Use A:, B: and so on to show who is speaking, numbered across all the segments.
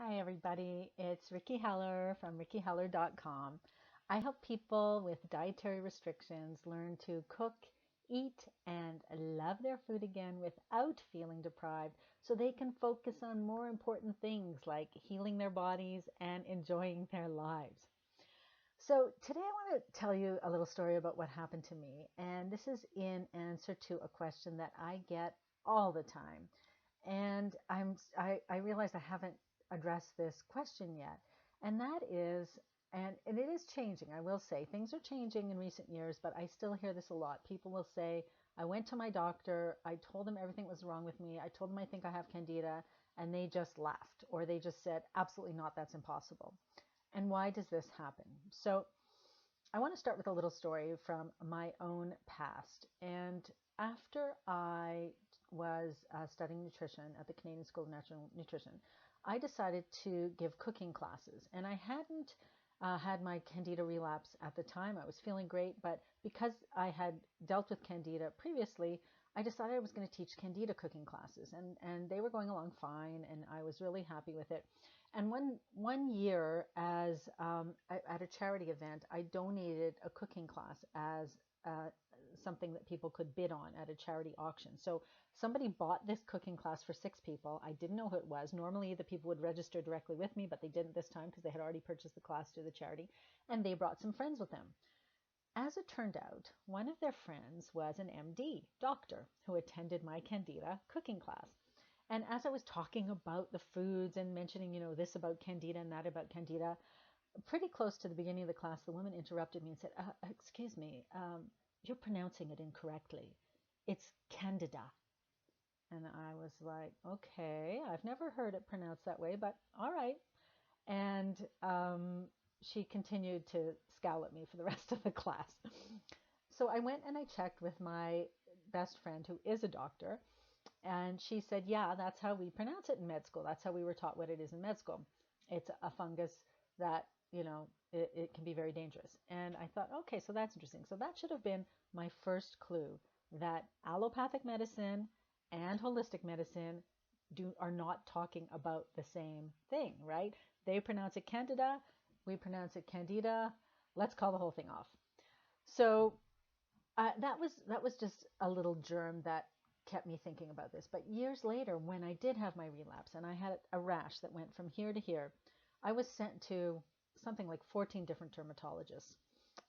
A: Hi, everybody. It's Ricki Heller from rickiheller.com. I help people with dietary restrictions learn to cook, eat, and love their food again without feeling deprived so they can focus on more important things like healing their bodies and enjoying their lives. So, today I want to tell you a little story about what happened to me. And this is in answer to a question that I get all the time. And I realized I haven't addressed this question yet. And that is, and it is changing, I will say. Things are changing in recent years, but I still hear this a lot. People will say, I went to my doctor, I told them everything was wrong with me, I told them I think I have candida, and they just laughed, or they just said, absolutely not, that's impossible. And why does this happen? So I want to start with a little story from my own past. And after I was studying nutrition at the Canadian School of Natural Nutrition, I decided to give cooking classes. And I hadn't had my candida relapse at the time. I was feeling great, but because I had dealt with candida previously, I decided I was going to teach candida cooking classes, and they were going along fine, and I was really happy with it. And one year, as at a charity event, I donated a cooking class as something that people could bid on at a charity auction. So somebody bought this cooking class for 6 people. I didn't know who it was. Normally, the people would register directly with me, but they didn't this time because they had already purchased the class through the charity, and they brought some friends with them. As it turned out, one of their friends was an MD, doctor, who attended my candida cooking class. And as I was talking about the foods and mentioning, this about candida and that about candida, pretty close to the beginning of the class, the woman interrupted me and said, excuse me, you're pronouncing it incorrectly. It's candida. And I was like, okay, I've never heard it pronounced that way, but all right. And she continued to scowl at me for the rest of the class. So I went and I checked with my best friend, who is a doctor, and she said, yeah, that's how we pronounce it in med school. That's how we were taught what it is in med school. It's a fungus that, it can be very dangerous. And I thought, okay, so that's interesting. So that should have been my first clue that allopathic medicine and holistic medicine are not talking about the same thing, right? They pronounce it candida, we pronounce it candida. Let's call the whole thing off. So that was just a little germ that kept me thinking about this. But years later, when I did have my relapse and I had a rash that went from here to here, I was sent to something like 14 different dermatologists.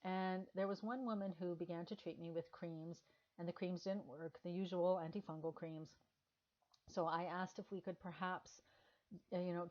A: And there was one woman who began to treat me with creams, and the creams didn't work, the usual antifungal creams. So I asked if we could perhaps,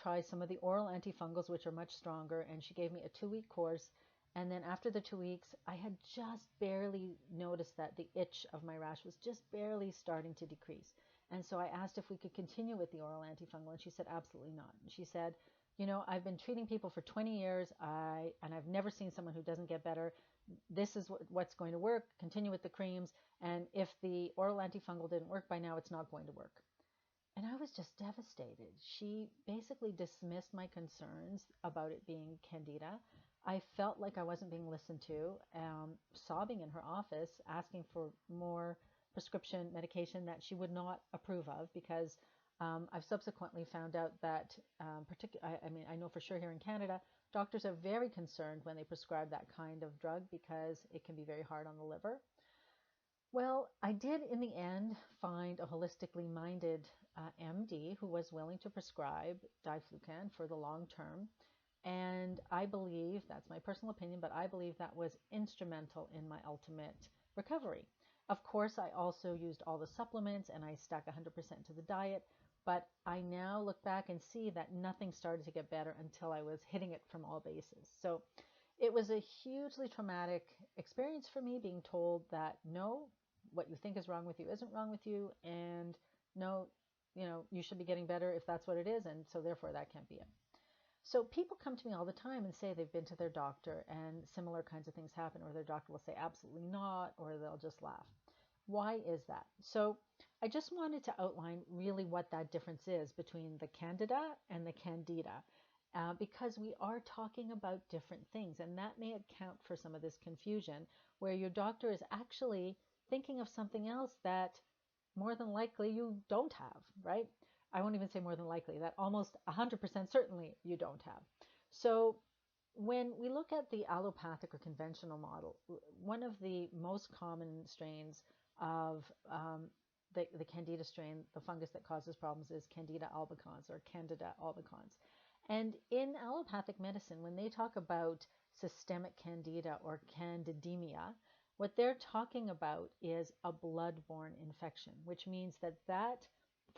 A: try some of the oral antifungals, which are much stronger. And she gave me a 2-week course. And then after the 2 weeks, I had just barely noticed that the itch of my rash was just barely starting to decrease. And so I asked if we could continue with the oral antifungal, and she said, absolutely not. And she said, I've been treating people for 20 years, and I've never seen someone who doesn't get better. This is what's going to work. Continue with the creams. And if the oral antifungal didn't work by now, it's not going to work. And I was just devastated. She basically dismissed my concerns about it being candida. I felt like I wasn't being listened to, sobbing in her office, asking for more prescription medication that she would not approve of, because I've subsequently found out that, I know for sure here in Canada, doctors are very concerned when they prescribe that kind of drug because it can be very hard on the liver. Well, I did in the end find a holistically minded MD who was willing to prescribe diflucan for the long term. And I believe, that's my personal opinion, but I believe that was instrumental in my ultimate recovery. Of course, I also used all the supplements and I stuck 100% to the diet, but I now look back and see that nothing started to get better until I was hitting it from all bases. So it was a hugely traumatic experience for me, being told that no, what you think is wrong with you isn't wrong with you, and no, you should be getting better if that's what it is, and so therefore that can't be it. So people come to me all the time and say they've been to their doctor and similar kinds of things happen, or their doctor will say absolutely not, or they'll just laugh. Why is that? So I just wanted to outline really what that difference is between the candida and the candida, because we are talking about different things, and that may account for some of this confusion where your doctor is actually thinking of something else that more than likely you don't have, right? I won't even say more than likely, that almost 100% certainly you don't have. So when we look at the allopathic or conventional model, one of the most common strains of the candida strain, the fungus that causes problems, is candida albicans or candida albicans. And in allopathic medicine, when they talk about systemic candida or candidemia, what they're talking about is a blood-borne infection, which means that that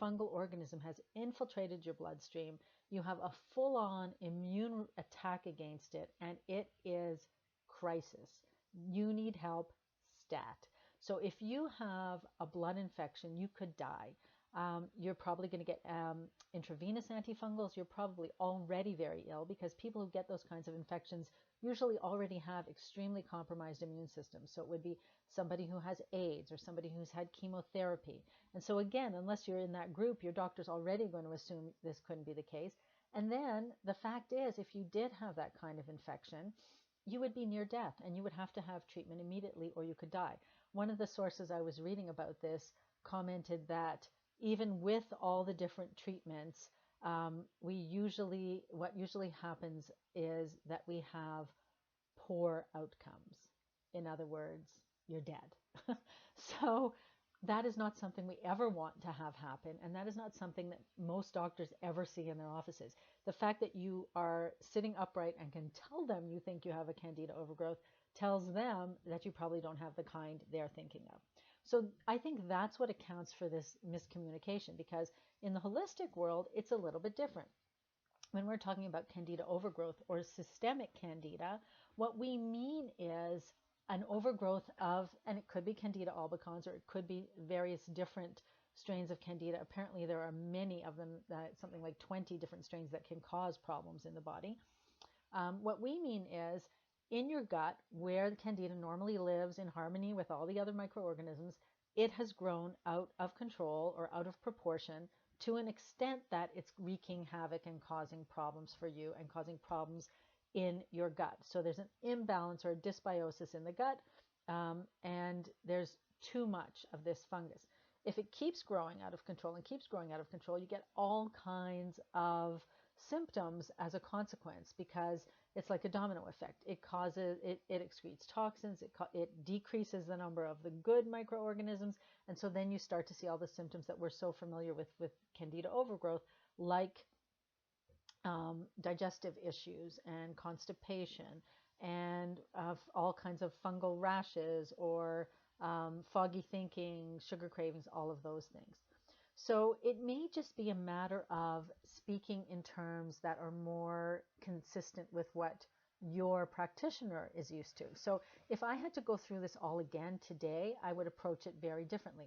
A: fungal organism has infiltrated your bloodstream. You have a full-on immune attack against it, and it is crisis. You need help stat. So if you have a blood infection, you could die. You're probably going to get intravenous antifungals. You're probably already very ill, because people who get those kinds of infections usually already have extremely compromised immune systems. So it would be somebody who has AIDS or somebody who's had chemotherapy. And so again, unless you're in that group, your doctor's already going to assume this couldn't be the case. And then the fact is, if you did have that kind of infection, you would be near death and you would have to have treatment immediately, or you could die. One of the sources I was reading about this commented that even with all the different treatments, what usually happens is that we have poor outcomes. In other words, you're dead. So that is not something we ever want to have happen, and that is not something that most doctors ever see in their offices. The fact that you are sitting upright and can tell them you think you have a candida overgrowth tells them that you probably don't have the kind they're thinking of. So I think that's what accounts for this miscommunication, because in the holistic world, it's a little bit different. When we're talking about candida overgrowth or systemic candida, what we mean is an overgrowth of, and it could be candida albicans or it could be various different strains of candida. Apparently there are many of them, something like 20 different strains that can cause problems in the body. What we mean is, in your gut, where the candida normally lives in harmony with all the other microorganisms, it has grown out of control or out of proportion to an extent that it's wreaking havoc and causing problems for you and causing problems in your gut. So there's an imbalance or a dysbiosis in the gut, and there's too much of this fungus. If it keeps growing out of control and keeps growing out of control, you get all kinds of symptoms as a consequence, because it's like a domino effect. It causes, it excretes toxins, it decreases the number of the good microorganisms, and so then you start to see all the symptoms that we're so familiar with candida overgrowth, like digestive issues and constipation and all kinds of fungal rashes or foggy thinking, sugar cravings, all of those things. So it may just be a matter of speaking in terms that are more consistent with what your practitioner is used to. So if I had to go through this all again today, I would approach it very differently.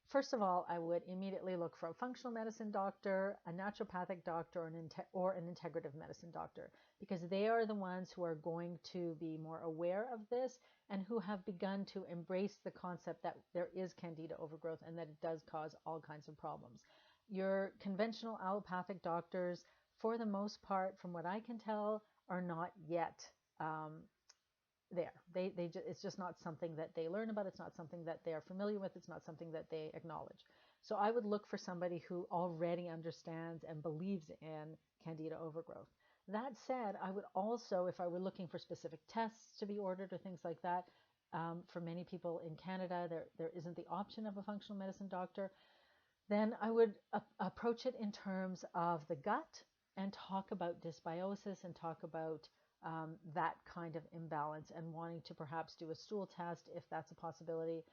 A: First of all, I would immediately look for a functional medicine doctor, a naturopathic doctor, or an integrative medicine doctor, because they are the ones who are going to be more aware of this and who have begun to embrace the concept that there is candida overgrowth and that it does cause all kinds of problems. Your conventional allopathic doctors, for the most part, from what I can tell, are not yet there. It's just not something that they learn about. It's not something that they are familiar with. It's not something that they acknowledge. So I would look for somebody who already understands and believes in candida overgrowth. That said, I would also, if I were looking for specific tests to be ordered or things like that, for many people in Canada, there isn't the option of a functional medicine doctor, then I would approach it in terms of the gut and talk about dysbiosis and talk about that kind of imbalance and wanting to perhaps do a stool test if that's a possibility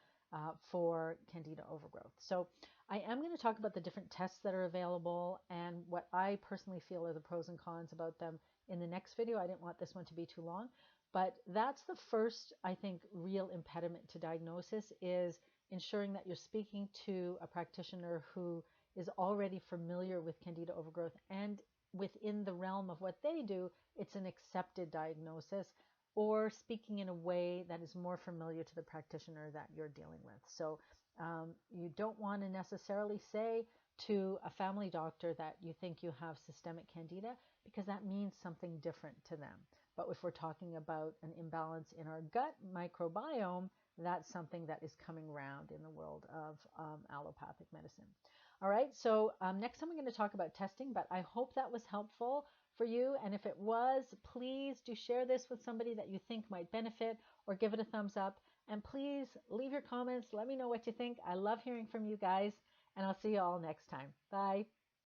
A: for candida overgrowth. So I am going to talk about the different tests that are available and what I personally feel are the pros and cons about them in the next video. I didn't want this one to be too long, but that's the first, I think, real impediment to diagnosis, is ensuring that you're speaking to a practitioner who is already familiar with candida overgrowth, and within the realm of what they do, it's an accepted diagnosis, or speaking in a way that is more familiar to the practitioner that you're dealing with. So you don't want to necessarily say to a family doctor that you think you have systemic candida, because that means something different to them. But if we're talking about an imbalance in our gut microbiome, that's something that is coming around in the world of allopathic medicine. All right, so next time I'm going to talk about testing, but I hope that was helpful for you. And if it was, please do share this with somebody that you think might benefit or give it a thumbs up. And please leave your comments. Let me know what you think. I love hearing from you guys, and I'll see you all next time. Bye.